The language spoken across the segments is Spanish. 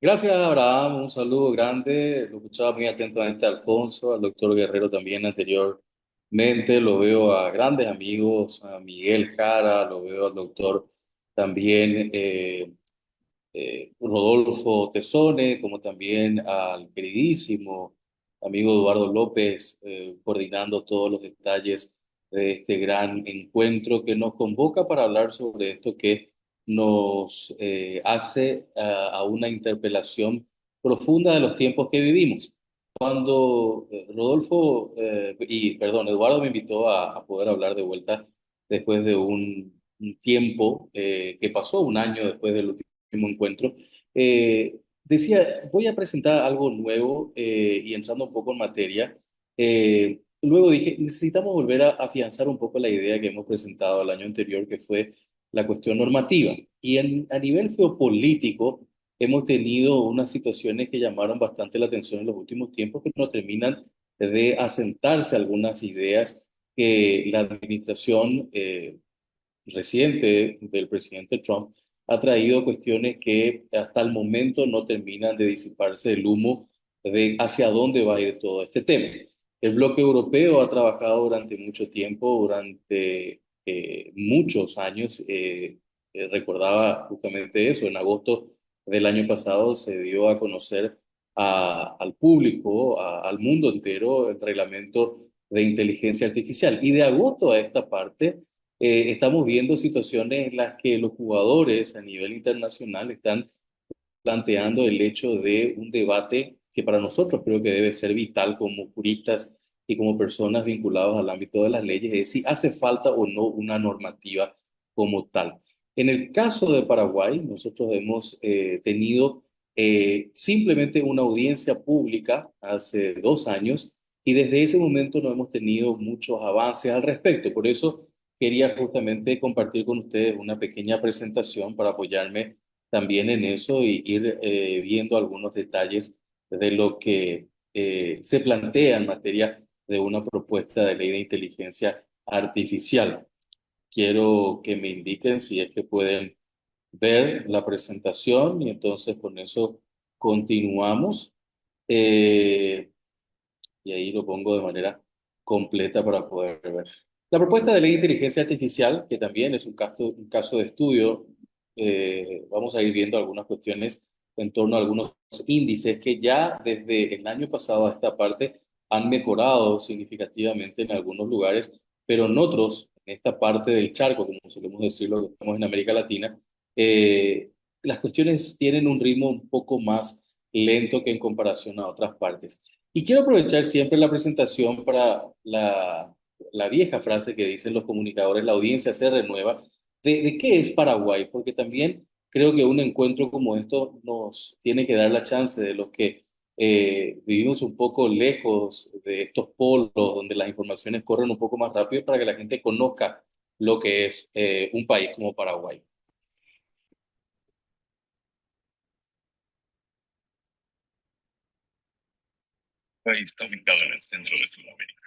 Gracias, Abraham. Un saludo grande. Lo escuchaba muy atentamente a Alfonso, al doctor Guerrero también anteriormente. Lo veo a grandes amigos, a Miguel Jara, lo veo al doctor también Rodolfo Tesone, como también al queridísimo amigo Eduardo López, coordinando todos los detalles de este gran encuentro que nos convoca para hablar sobre esto que nos hace a una interpelación profunda de los tiempos que vivimos. Cuando Eduardo me invitó a poder hablar de vuelta después de un tiempo que pasó, un año después del último encuentro, decía, voy a presentar algo nuevo y entrando un poco en materia. Luego dije, necesitamos volver a afianzar un poco la idea que hemos presentado el año anterior, que fue la cuestión normativa. A nivel geopolítico, hemos tenido unas situaciones que llamaron bastante la atención en los últimos tiempos, que no terminan de asentarse algunas ideas que la administración reciente del presidente Trump ha traído cuestiones que hasta el momento no terminan de disiparse el humo de hacia dónde va a ir todo este tema. El bloque europeo ha trabajado durante mucho tiempo, durante muchos años. Recordaba justamente eso, en agosto del año pasado se dio a conocer al público, al mundo entero, el reglamento de inteligencia artificial. Y de agosto a esta parte, estamos viendo situaciones en las que los jugadores a nivel internacional están planteando el hecho de un debate que para nosotros creo que debe ser vital como juristas y como personas vinculadas al ámbito de las leyes, es si hace falta o no una normativa como tal. En el caso de Paraguay, nosotros hemos tenido simplemente una audiencia pública hace 2 años y desde ese momento no hemos tenido muchos avances al respecto. Por eso quería justamente compartir con ustedes una pequeña presentación para apoyarme también en eso y ir viendo algunos detalles de lo que se plantea en materia de una propuesta de ley de inteligencia artificial. Quiero que me indiquen si es que pueden ver la presentación y entonces con eso continuamos. Eh, y ahí lo pongo de manera completa para poder ver. La propuesta de ley de inteligencia artificial, que también es un caso de estudio, vamos a ir viendo algunas cuestiones en torno a algunos índices que ya desde el año pasado a esta parte han mejorado significativamente en algunos lugares, pero en otros, en esta parte del charco, como solemos decirlo, que estamos en América Latina, las cuestiones tienen un ritmo un poco más lento que en comparación a otras partes. Y quiero aprovechar siempre la presentación para la vieja frase que dicen los comunicadores, la audiencia se renueva, de qué es Paraguay, porque también creo que un encuentro como esto nos tiene que dar la chance de los que vivimos un poco lejos de estos polos donde las informaciones corren un poco más rápido para que la gente conozca lo que es un país como Paraguay. País está ubicado en el centro de Sudamérica,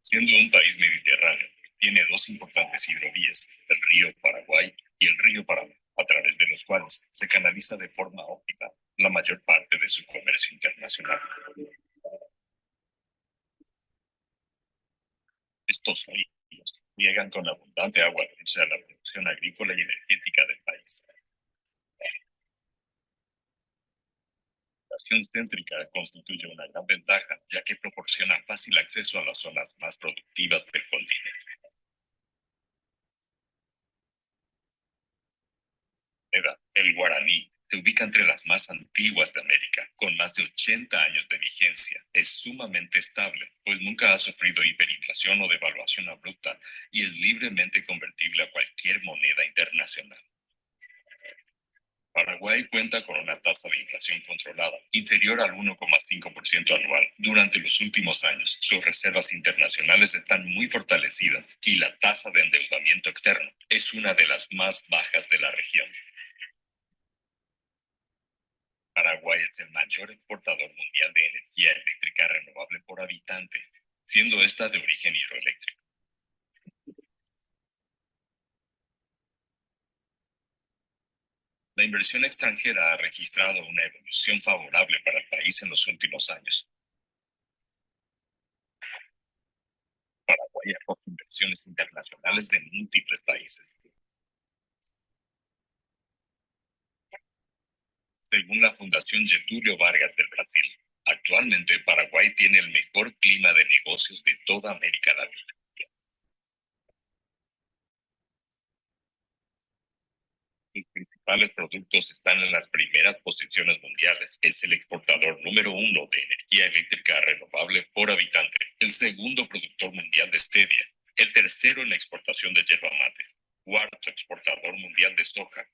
siendo un país mediterráneo. Tiene dos importantes hidrovías, el río Paraguay y el río Paraná, a través de los cuales se canaliza de forma óptima la mayor parte de su comercio internacional. Estos ríos llegan con abundante agua dulce a la producción agrícola y energética del país. La ubicación céntrica constituye una gran ventaja, ya que proporciona fácil acceso a las zonas más productivas del continente. El guaraní se ubica entre las más antiguas de América, con más de 80 años de vigencia. Es sumamente estable, pues nunca ha sufrido hiperinflación o devaluación abrupta y es libremente convertible a cualquier moneda internacional. Paraguay cuenta con una tasa de inflación controlada, inferior al 1,5% anual. Durante los últimos años, sus reservas internacionales están muy fortalecidas y la tasa de endeudamiento externo es una de las más bajas de la región. Paraguay es el mayor exportador mundial de energía eléctrica renovable por habitante, siendo esta de origen hidroeléctrico. La inversión extranjera ha registrado una evolución favorable para el país en los últimos años. Paraguay acoge inversiones internacionales de múltiples países. Según la Fundación Getúlio Vargas del Brasil, actualmente Paraguay tiene el mejor clima de negocios de toda América Latina. Sus principales productos están en las primeras posiciones mundiales. Es el exportador número 1 de energía eléctrica renovable por habitante, el segundo productor mundial de stevia, el tercero en la exportación de yerba mate, cuarto exportador mundial de soja,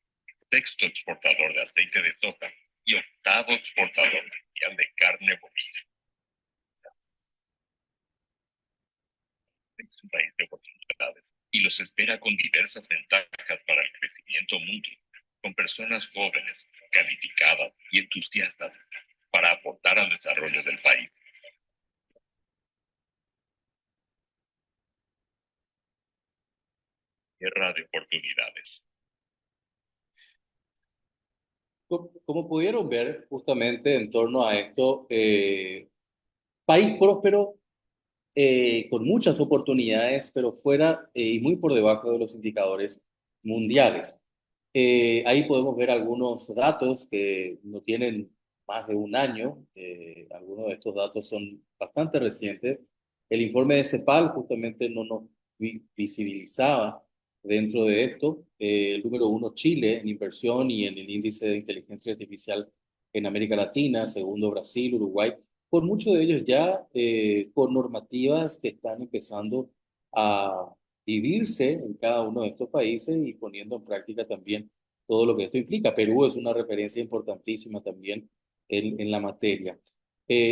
sexto exportador de aceite de soja y octavo exportador mundial de carne bovina. Es un país de oportunidades y los espera con diversas ventajas para el crecimiento mutuo, con personas jóvenes, calificadas y entusiastas para aportar al desarrollo del país. Guerra de oportunidades. Como pudieron ver justamente en torno a esto, país próspero con muchas oportunidades, pero fuera y muy por debajo de los indicadores mundiales. Ahí podemos ver algunos datos que no tienen más de un año. Algunos de estos datos son bastante recientes. El informe de CEPAL justamente no nos visibilizaba dentro de esto. El número uno, Chile, en inversión y en el índice de inteligencia artificial en América Latina. Segundo, Brasil, Uruguay, con muchos de ellos ya con normativas que están empezando a vivirse en cada uno de estos países y poniendo en práctica también todo lo que esto implica. Perú es una referencia importantísima también en la materia.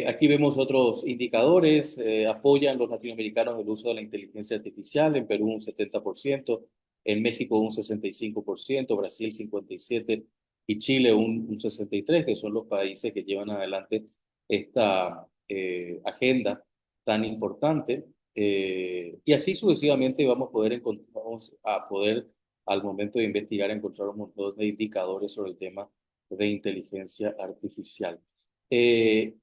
Aquí vemos otros indicadores. Apoyan los latinoamericanos el uso de la inteligencia artificial. En Perú un 70%, en México un 65%, Brasil 57% y Chile un 63%, que son los países que llevan adelante esta agenda tan importante. Y así sucesivamente vamos a poder al momento de investigar encontrar un montón de indicadores sobre el tema de inteligencia artificial. Eh,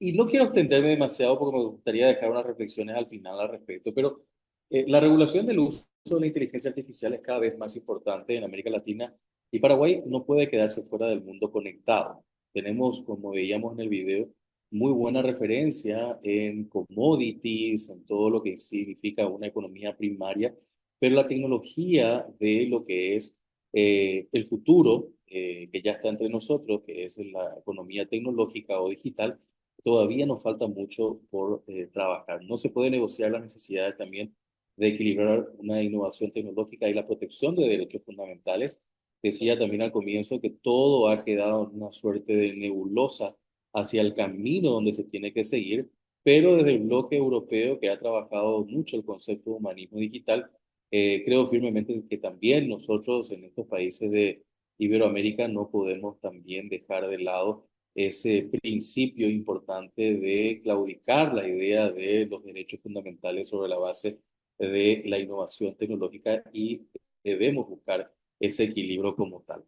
y no quiero extenderme demasiado porque me gustaría dejar unas reflexiones al final al respecto, pero la regulación del uso de la inteligencia artificial es cada vez más importante en América Latina y Paraguay no puede quedarse fuera del mundo conectado. Tenemos, como veíamos en el video, muy buena referencia en commodities, en todo lo que significa una economía primaria, pero la tecnología de lo que es el futuro, que ya está entre nosotros, que es la economía tecnológica o digital, todavía nos falta mucho por trabajar. No se puede negociar las necesidades también de equilibrar una innovación tecnológica y la protección de derechos fundamentales. Decía también al comienzo que todo ha quedado en una suerte de nebulosa hacia el camino donde se tiene que seguir, pero desde el bloque europeo que ha trabajado mucho el concepto de humanismo digital, creo firmemente que también nosotros en estos países de Iberoamérica no podemos también dejar de lado ese principio importante de claudicar la idea de los derechos fundamentales sobre la base de la innovación tecnológica y debemos buscar ese equilibrio como tal.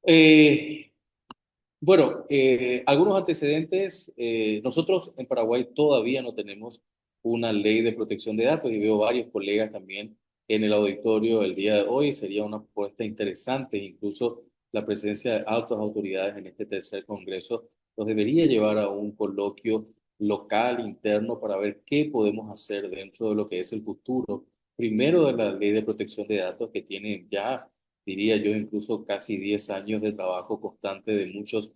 Eh, bueno, algunos antecedentes. Nosotros en Paraguay todavía no tenemos una ley de protección de datos y veo varios colegas también en el auditorio el día de hoy. Sería una propuesta interesante, incluso la presencia de altas autoridades en este tercer congreso nos debería llevar a un coloquio local, interno, para ver qué podemos hacer dentro de lo que es el futuro. Primero de la ley de protección de datos que tiene ya, diría yo, incluso casi 10 años de trabajo constante de muchos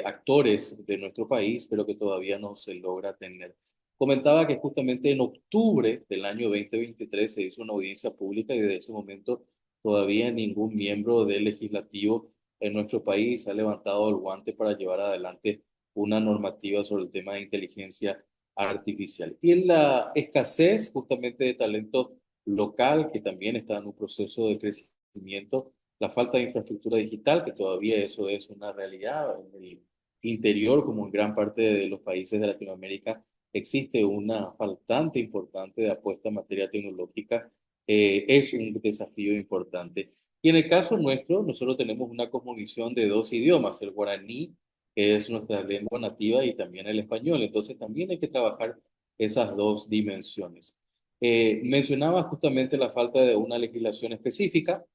actores de nuestro país, pero que todavía no se logra tener. Comentaba que justamente en octubre del año 2023 se hizo una audiencia pública y desde ese momento todavía ningún miembro del legislativo en nuestro país ha levantado el guante para llevar adelante una normativa sobre el tema de inteligencia artificial. Y en la escasez justamente de talento local, que también está en un proceso de crecimiento, la falta de infraestructura digital, que todavía eso es una realidad en el interior, como en gran parte de los países de Latinoamérica, existe una faltante importante de apuesta en materia tecnológica, es un desafío importante. Y en el caso nuestro, nosotros tenemos una cosmovisión de dos idiomas, el guaraní, que es nuestra lengua nativa, y también el español. Entonces también hay que trabajar esas dos dimensiones. Mencionaba justamente la falta de una legislación específica.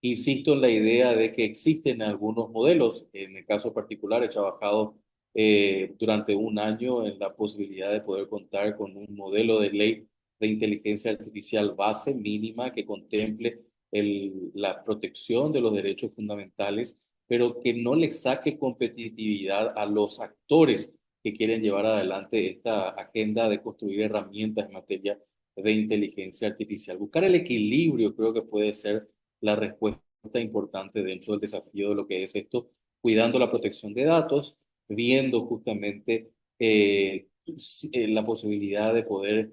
Insisto en la idea de que existen algunos modelos. En el caso particular, he trabajado durante un año en la posibilidad de poder contar con un modelo de ley de inteligencia artificial base mínima que contemple la protección de los derechos fundamentales, pero que no le saque competitividad a los actores que quieren llevar adelante esta agenda de construir herramientas en materia de inteligencia artificial. Buscar el equilibrio creo que puede ser la respuesta importante dentro del desafío de lo que es esto, cuidando la protección de datos, viendo justamente la posibilidad de poder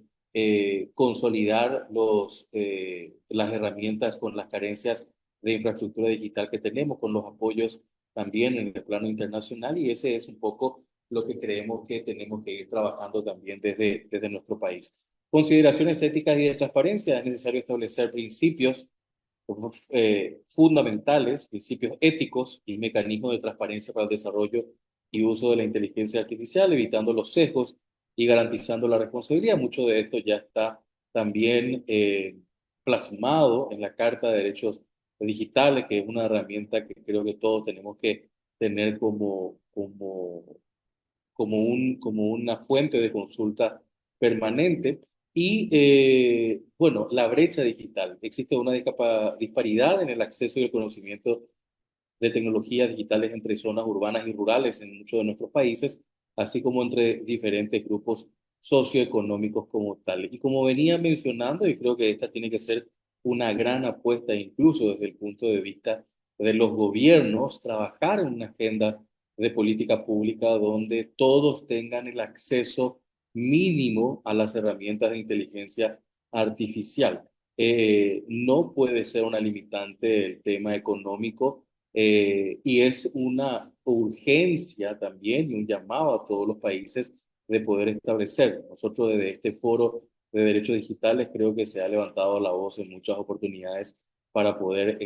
consolidar las herramientas con las carencias de infraestructura digital que tenemos, con los apoyos también en el plano internacional, y ese es un poco lo que creemos que tenemos que ir trabajando también desde nuestro país. Consideraciones éticas y de transparencia. Es necesario establecer principios fundamentales, principios éticos y mecanismos de transparencia para el desarrollo y uso de la inteligencia artificial, evitando los sesgos y garantizando la responsabilidad. Mucho de esto ya está también plasmado en la Carta de Derechos Digitales, que es una herramienta que creo que todos tenemos que tener como una fuente de consulta permanente. Y bueno, la brecha digital. Existe una disparidad en el acceso y el conocimiento de tecnologías digitales entre zonas urbanas y rurales en muchos de nuestros países, así como entre diferentes grupos socioeconómicos como tal. Y como venía mencionando, y creo que esta tiene que ser una gran apuesta, incluso desde el punto de vista de los gobiernos, trabajar en una agenda de política pública donde todos tengan el acceso mínimo a las herramientas de inteligencia artificial. No puede ser una limitante el tema económico, y es una urgencia también y un llamado a todos los países de poder establecer. Nosotros desde este foro de derechos digitales creo que se ha levantado la voz en muchas oportunidades para poder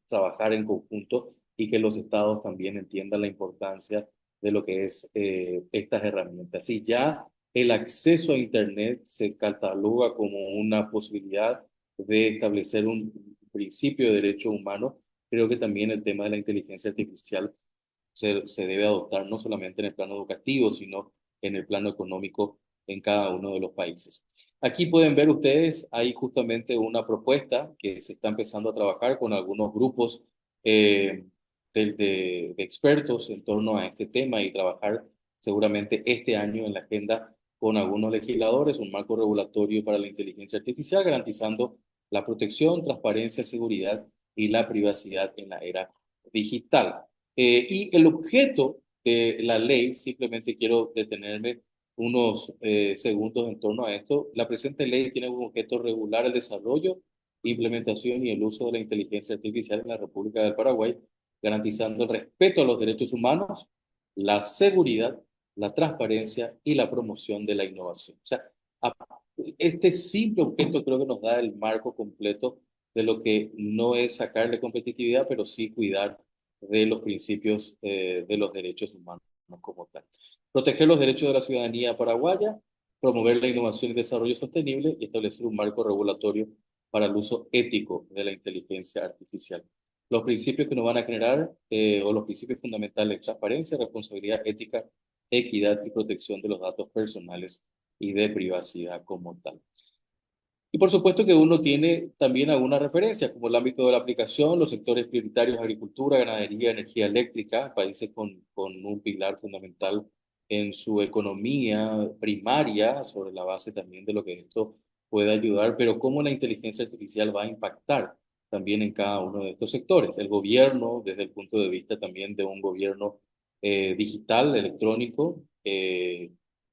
trabajar en conjunto y que los estados también entiendan la importancia de lo que es estas herramientas. Si ya el acceso a Internet se cataloga como una posibilidad de establecer un principio de derecho humano, creo que también el tema de la inteligencia artificial se debe adoptar no solamente en el plano educativo, sino en el plano económico en cada uno de los países. Aquí pueden ver ustedes, hay justamente una propuesta que se está empezando a trabajar con algunos grupos eh, de expertos en torno a este tema, y trabajar seguramente este año en la agenda con algunos legisladores, un marco regulatorio para la inteligencia artificial, garantizando la protección, transparencia, seguridad y la privacidad en la era digital. Y el objeto de la ley, simplemente quiero detenerme unos segundos en torno a esto. La presente ley tiene como objeto regular el desarrollo, implementación y el uso de la inteligencia artificial en la República del Paraguay, garantizando el respeto a los derechos humanos, la seguridad, la transparencia y la promoción de la innovación. O sea, este simple objeto creo que nos da el marco completo de lo que no es sacarle competitividad, pero sí cuidar de los principios de los derechos humanos como tal. Proteger los derechos de la ciudadanía paraguaya, promover la innovación y desarrollo sostenible y establecer un marco regulatorio para el uso ético de la inteligencia artificial. Los principios que nos van a generar, o los principios fundamentales: transparencia, responsabilidad ética, equidad y protección de los datos personales y de privacidad como tal. Y por supuesto que uno tiene también algunas referencias, como el ámbito de la aplicación, los sectores prioritarios, agricultura, ganadería, energía eléctrica, países con un pilar fundamental en su economía primaria, sobre la base también de lo que esto puede ayudar, pero cómo la inteligencia artificial va a impactar también en cada uno de estos sectores. El gobierno, desde el punto de vista también de un gobierno digital, electrónico,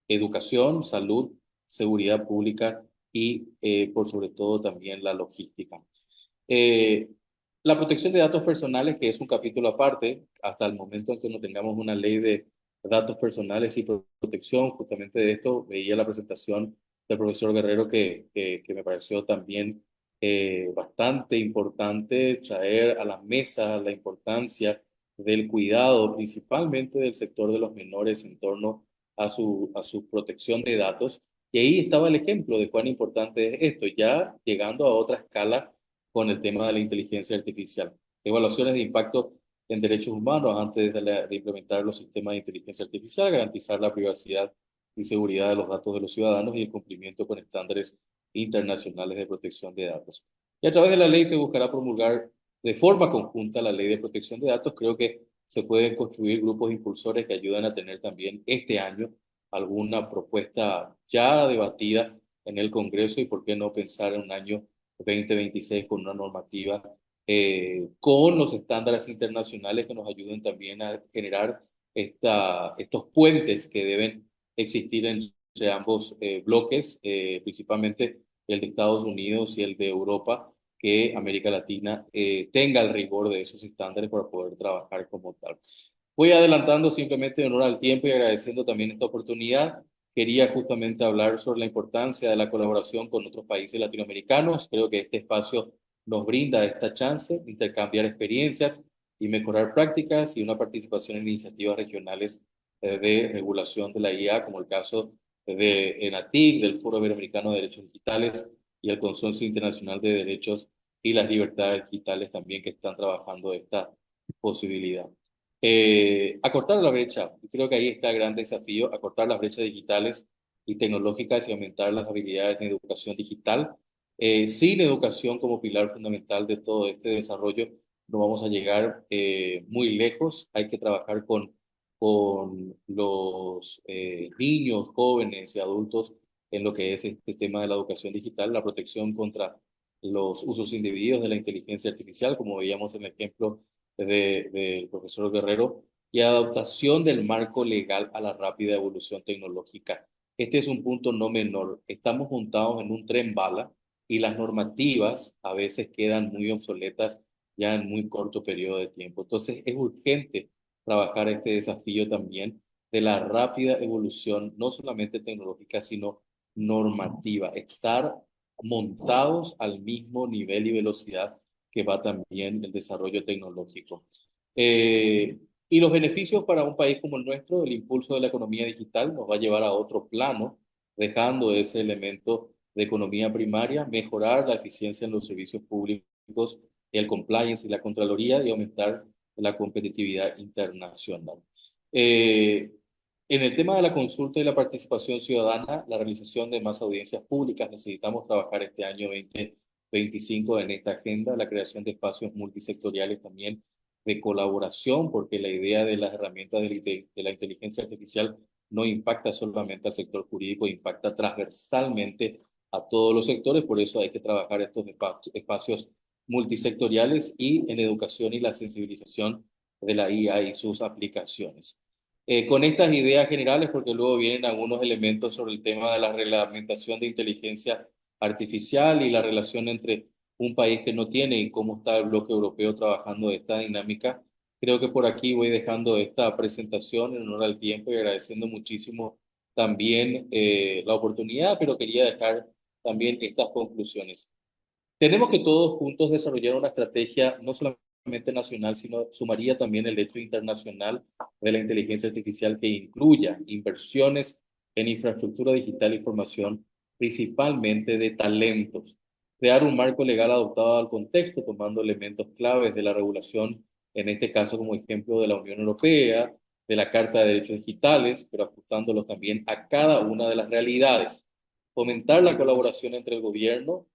educación, salud, seguridad pública y por sobre todo también la logística. Eh, la protección de datos personales, que es un capítulo aparte, hasta el momento en que no tengamos una ley de datos personales y protección, justamente de esto, veía la presentación del profesor Guerrero que me pareció también bastante importante traer a la mesa la importancia del cuidado, principalmente del sector de los menores en torno a su protección de datos. Y ahí estaba el ejemplo de cuán importante es esto, ya llegando a otra escala con el tema de la inteligencia artificial. Evaluaciones de impacto en derechos humanos antes de implementar los sistemas de inteligencia artificial, garantizar la privacidad y seguridad de los datos de los ciudadanos y el cumplimiento con estándares internacionales de protección de datos. Y a través de la ley se buscará promulgar de forma conjunta la ley de protección de datos. Creo que se pueden construir grupos impulsores que ayudan a tener también este año alguna propuesta ya debatida en el Congreso y por qué no pensar en un año 2026 con una normativa con los estándares internacionales que nos ayuden también a generar estos puentes que deben existir entre ambos bloques, principalmente el de Estados Unidos y el de Europa, que América Latina tenga el rigor de esos estándares para poder trabajar como tal. Voy adelantando simplemente en honor al tiempo y agradeciendo también esta oportunidad. Quería justamente hablar sobre la importancia de la colaboración con otros países latinoamericanos. Creo que este espacio nos brinda esta chance de intercambiar experiencias y mejorar prácticas y una participación en iniciativas regionales de regulación de la IA, como el caso de ENATIC, del Foro Iberoamericano de Derechos Digitales y el Consorcio Internacional de Derechos y las Libertades Digitales también que están trabajando esta posibilidad. Acortar la brecha, creo que ahí está el gran desafío, acortar las brechas digitales y tecnológicas y aumentar las habilidades en educación digital. Sin educación como pilar fundamental de todo este desarrollo, no vamos a llegar muy lejos. Hay que trabajar con los niños, jóvenes y adultos en lo que es este tema de la educación digital, la protección contra los usos indebidos de la inteligencia artificial, como veíamos en el ejemplo del profesor Guerrero, y adaptación del marco legal a la rápida evolución tecnológica. Este es un punto no menor. Estamos montados en un tren bala y las normativas a veces quedan muy obsoletas ya en muy corto periodo de tiempo. Entonces es urgente trabajar este desafío también de la rápida evolución, no solamente tecnológica, sino normativa. Estar montados al mismo nivel y velocidad que va también el desarrollo tecnológico. Eh, y los beneficios para un país como el nuestro, el impulso de la economía digital nos va a llevar a otro plano, dejando ese elemento de economía primaria, mejorar la eficiencia en los servicios públicos, el compliance y la contraloría y aumentar la competitividad internacional. Eh, en el tema de la consulta y la participación ciudadana, la realización de más audiencias públicas, necesitamos trabajar este año 2025 en esta agenda, la creación de espacios multisectoriales también de colaboración, porque la idea de las herramientas de la inteligencia artificial no impacta solamente al sector jurídico, impacta transversalmente a todos los sectores, por eso hay que trabajar estos espacios multisectoriales y en educación y la sensibilización de la IA y sus aplicaciones. Con estas ideas generales, porque luego vienen algunos elementos sobre el tema de la reglamentación de inteligencia artificial y la relación entre un país que no tiene y cómo está el bloque europeo trabajando esta dinámica. Creo que por aquí voy dejando esta presentación en honor al tiempo y agradeciendo muchísimo también la oportunidad, pero quería dejar también estas conclusiones. Tenemos que todos juntos desarrollar una estrategia no solamente nacional, sino sumaría también el hecho internacional de la inteligencia artificial que incluya inversiones en infraestructura digital y formación, principalmente de talentos. Crear un marco legal adaptado al contexto, tomando elementos claves de la regulación, en este caso como ejemplo de la Unión Europea, de la Carta de Derechos Digitales, pero ajustándolos también a cada una de las realidades. Fomentar la colaboración entre el gobierno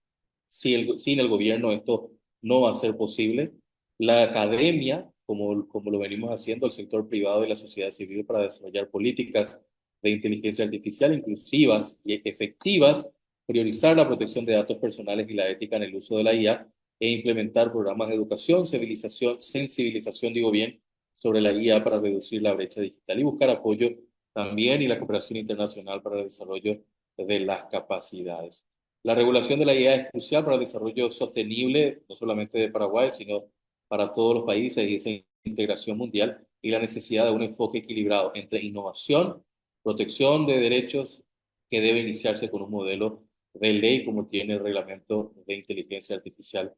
sin el gobierno esto no va a ser posible. La academia, como lo venimos haciendo, el sector privado y la sociedad civil para desarrollar políticas de inteligencia artificial inclusivas y efectivas, priorizar la protección de datos personales y la ética en el uso de la IA e implementar programas de educación, sensibilización, digo bien, sobre la IA para reducir la brecha digital y buscar apoyo también y la cooperación internacional para el desarrollo de las capacidades. La regulación de la IA es crucial para el desarrollo sostenible, no solamente de Paraguay, sino para todos los países y esa integración mundial y la necesidad de un enfoque equilibrado entre innovación, protección de derechos que debe iniciarse con un modelo de ley como tiene el reglamento de inteligencia artificial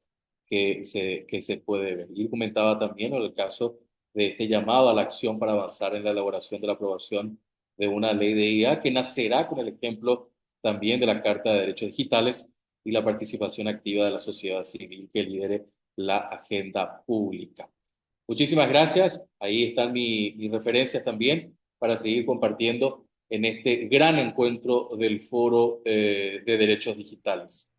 que se puede ver. Y comentaba también en el caso de este llamado a la acción para avanzar en la elaboración de la aprobación de una ley de IA que nacerá con el ejemplo también de la Carta de Derechos Digitales y la participación activa de la sociedad civil que lidere la agenda pública. Muchísimas gracias. Ahí están mis referencias también para seguir compartiendo en este gran encuentro del Foro de Derechos Digitales.